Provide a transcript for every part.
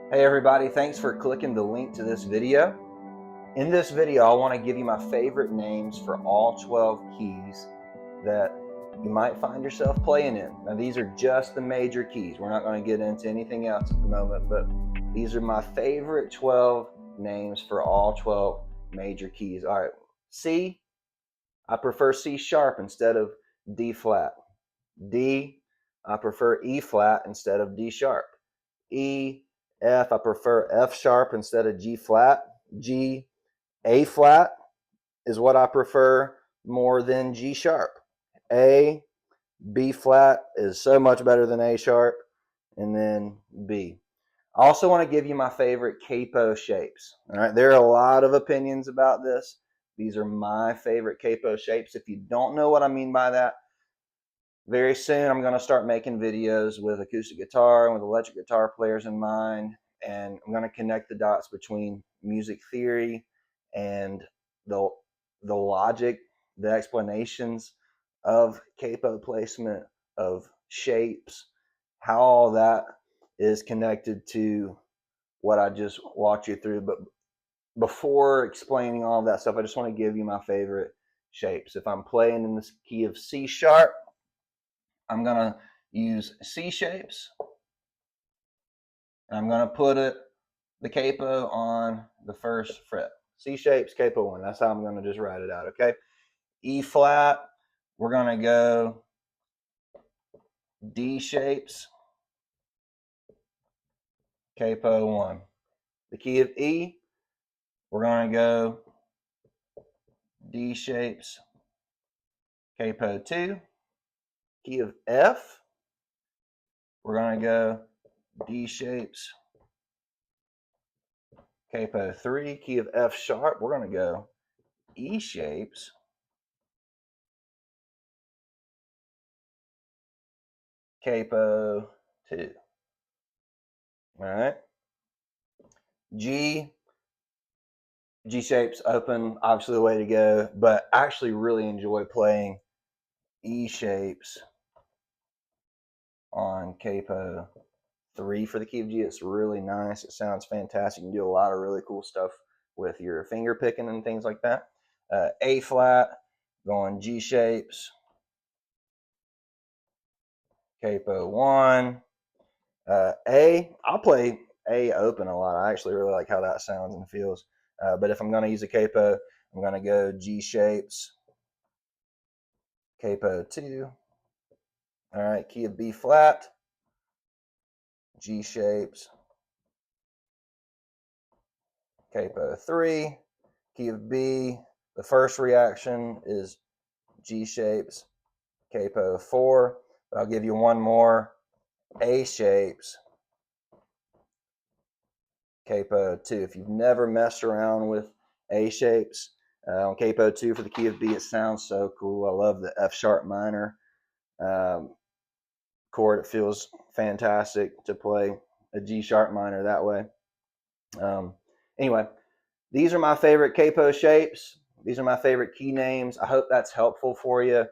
Hey everybody, thanks for clicking the link to this video. In this video, I want to give you my favorite names for all 12 keys that you might find yourself playing in. Now these are just the major keys. We're not going to get into anything else at the moment, but these are my favorite 12 names for all 12 major keys. All right, C, I prefer C sharp instead of D flat. D, I prefer E flat instead of D sharp. E, F, I prefer F sharp instead of G flat. G, A flat is what I prefer more than G sharp. A, B flat is so much better than A sharp. And then B. I also want to give you my favorite capo shapes. All right, there are a lot of opinions about this. These are my favorite capo shapes. If you don't know what I mean by that, very soon I'm going to start making videos with acoustic guitar and with electric guitar players in mind, and I'm going to connect the dots between music theory and the logic, the explanations of capo placement, of shapes, how all that is connected to what I just walked you through. But before explaining all that stuff, I just want to give you my favorite shapes. If I'm playing in the key of C sharp, I'm going to use C shapes. And I'm going to put the capo on the first fret. C shapes, capo 1. That's how I'm going to just write it out, okay? E flat, we're going to go D shapes, capo 1. The key of E, we're going to go D shapes, capo 2. Key of F, we're going to go D shapes, capo 3. Key of F sharp, we're going to go E shapes, capo 2. All right. G shapes open, obviously the way to go, but I actually really enjoy playing E shapes on capo 3 for the key of G. It's really nice. It sounds fantastic. You can do a lot of really cool stuff with your finger picking and things like that. A flat, going G shapes, capo 1. I'll play A open a lot. I actually really like how that sounds and feels. But if I'm going to use a capo, I'm going to go G shapes, capo 2. All right, key of B flat, G shapes, capo 3. Key of B, the first reaction is G shapes, capo 4. But I'll give you one more, A shapes, capo 2. If you've never messed around with A shapes on capo 2 for the key of B, it sounds so cool. I love the F sharp minor chord. It feels fantastic to play a G sharp minor that way. Anyway, these are my favorite capo shapes. These are my favorite key names. I hope that's helpful for you.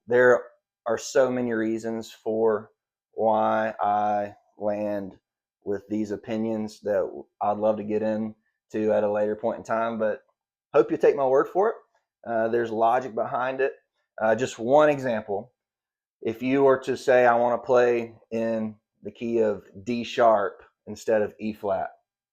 There are so many reasons for why I land with these opinions that I'd love to get into at a later point in time, but hope you take my word for it. There's logic behind it. Just one example. If you were to say, I want to play in the key of D sharp instead of E flat,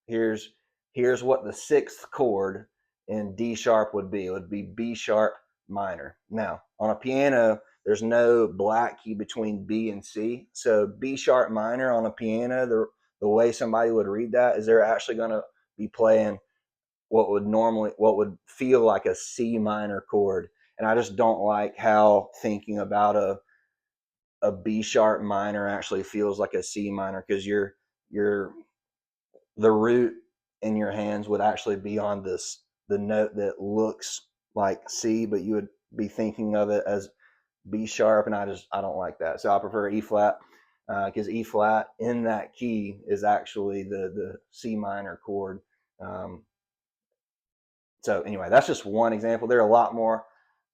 here's what the sixth chord in D sharp would be. It would be B sharp minor. Now, on a piano, there's no black key between B and C. So B sharp minor on a piano, the way somebody would read that is they're actually going to be playing what would feel like a C minor chord. And I just don't like how thinking about a B sharp minor actually feels like a C minor, because the root in your hands would actually be on the note that looks like C, but you would be thinking of it as B sharp, and I don't like that. So I prefer E flat, because E flat in that key is actually the C minor chord. So anyway, that's just one example. There are a lot more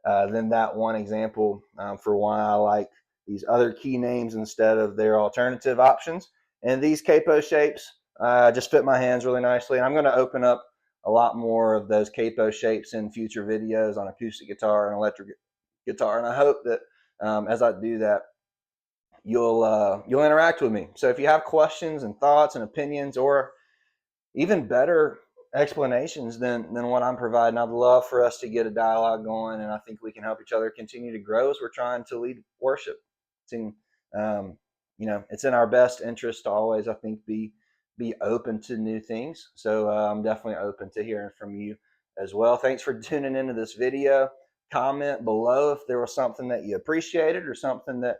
than that one example for why I like these other key names instead of their alternative options. And these capo shapes, just fit my hands really nicely. And I'm going to open up a lot more of those capo shapes in future videos on acoustic guitar and electric guitar. And I hope that as I do that, you'll interact with me. So if you have questions and thoughts and opinions, or even better explanations than what I'm providing, I'd love for us to get a dialogue going, and I think we can help each other continue to grow as we're trying to lead worship. It's in, um, it's in our best interest to always, I think, be open to new things. So I'm definitely open to hearing from you as well. Thanks for tuning into this video. Comment below if there was something that you appreciated or something that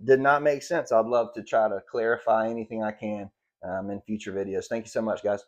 did not make sense. I'd love to try to clarify anything I can in future videos. Thank you so much, guys.